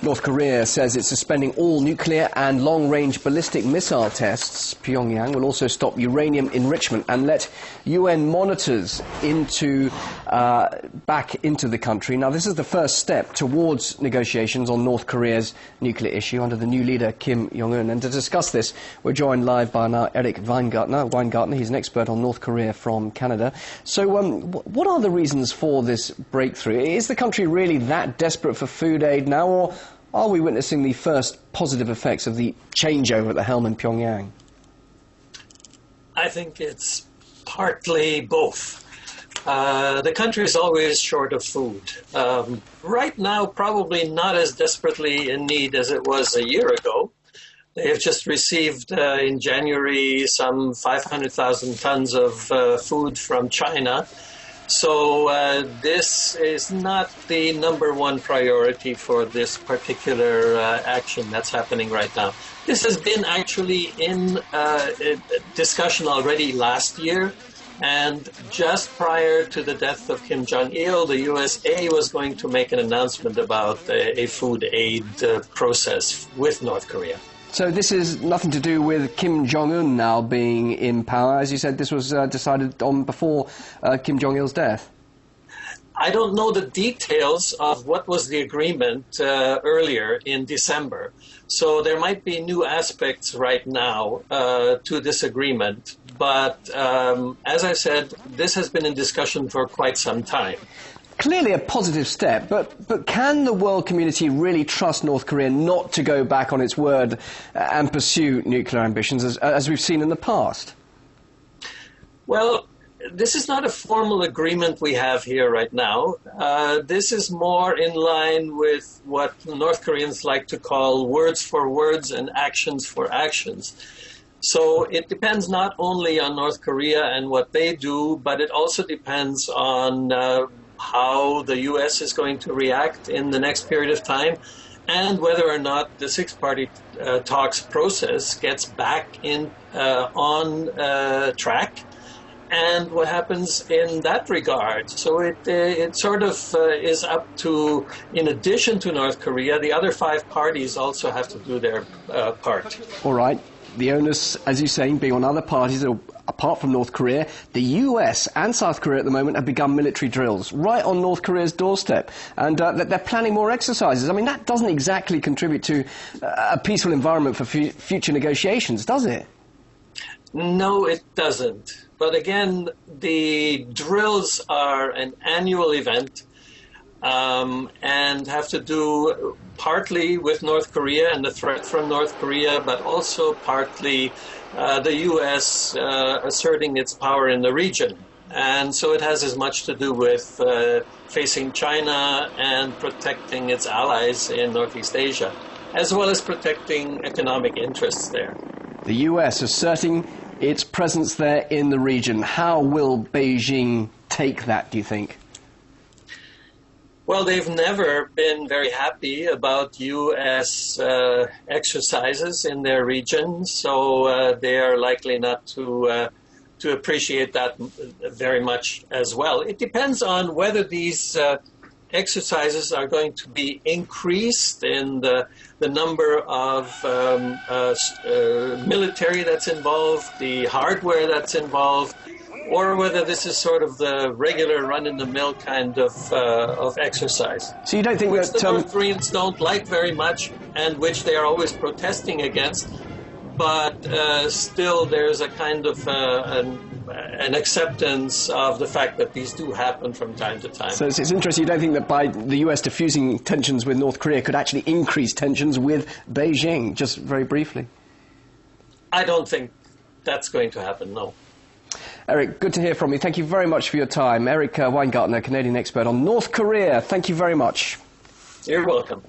North Korea says it's suspending all nuclear and long-range ballistic missile tests. Pyongyang will also stop uranium enrichment and let UN monitors back into the country. Now, this is the first step towards negotiations on North Korea's nuclear issue under the new leader, Kim Jong Il. And to discuss this, we're joined live by now Erich Weingartner. He's an expert on North Korea from Canada. So, what are the reasons for this breakthrough? Is the country really that desperate for food aid now, or are we witnessing the first positive effects of the changeover at the helm in Pyongyang? I think it's partly both. The country is always short of food. Right now, probably not as desperately in need as it was a year ago. They have just received in January some 500,000 tons of food from China. So this is not the #1 priority for this particular action that's happening right now. This has been actually in discussion already last year, and just prior to the death of Kim Jong Il, the USA was going to make an announcement about a food aid process with North Korea. So this is nothing to do with Kim Jong-un now being in power. As you said, this was decided on before Kim Jong-il's death. I don't know the details of what was the agreement earlier in December. So there might be new aspects right now to this agreement. But as I said, this has been in discussion for quite some time. Clearly a positive step, but can the world community really trust North Korea not to go back on its word and pursue nuclear ambitions as we've seen in the past? Well, this is not a formal agreement we have here right now. This is more in line with what North Koreans like to call words for words and actions for actions. So it depends not only on North Korea and what they do, but it also depends on how the U.S. is going to react in the next period of time, and whether or not the six-party talks process gets back on track, and what happens in that regard. So it sort of is up to, in addition to North Korea, the other 5 parties also have to do their part. All right. The onus, as you're saying, being on other parties, apart from North Korea. The US and South Korea at the moment have begun military drills right on North Korea's doorstep, and they're planning more exercises. I mean, that doesn't exactly contribute to a peaceful environment for future negotiations, does it? No, it doesn't. But again, the drills are an annual event and have to do partly with North Korea and the threat from North Korea, but also partly the U.S. Asserting its power in the region. And so it has as much to do with facing China and protecting its allies in Northeast Asia, as well as protecting economic interests there. The U.S. asserting its presence there in the region. How will Beijing take that, do you think? Well, they've never been very happy about U.S. exercises in their region, so they are likely not to appreciate that very much as well. It depends on whether these exercises are going to be increased in the number of military that's involved, the hardware that's involved, or whether this is sort of the regular run-in-the-mill kind of exercise. So you don't think which that the North Koreans don't like very much, and which they are always protesting against, but still there's a kind of an acceptance of the fact that these do happen from time to time. So it's interesting, you don't think that by the US diffusing tensions with North Korea could actually increase tensions with Beijing, just very briefly? I don't think that's going to happen, no. Erich, good to hear from you. Thank you very much for your time. Erich Weingartner, Canadian expert on North Korea. Thank you very much. You're welcome.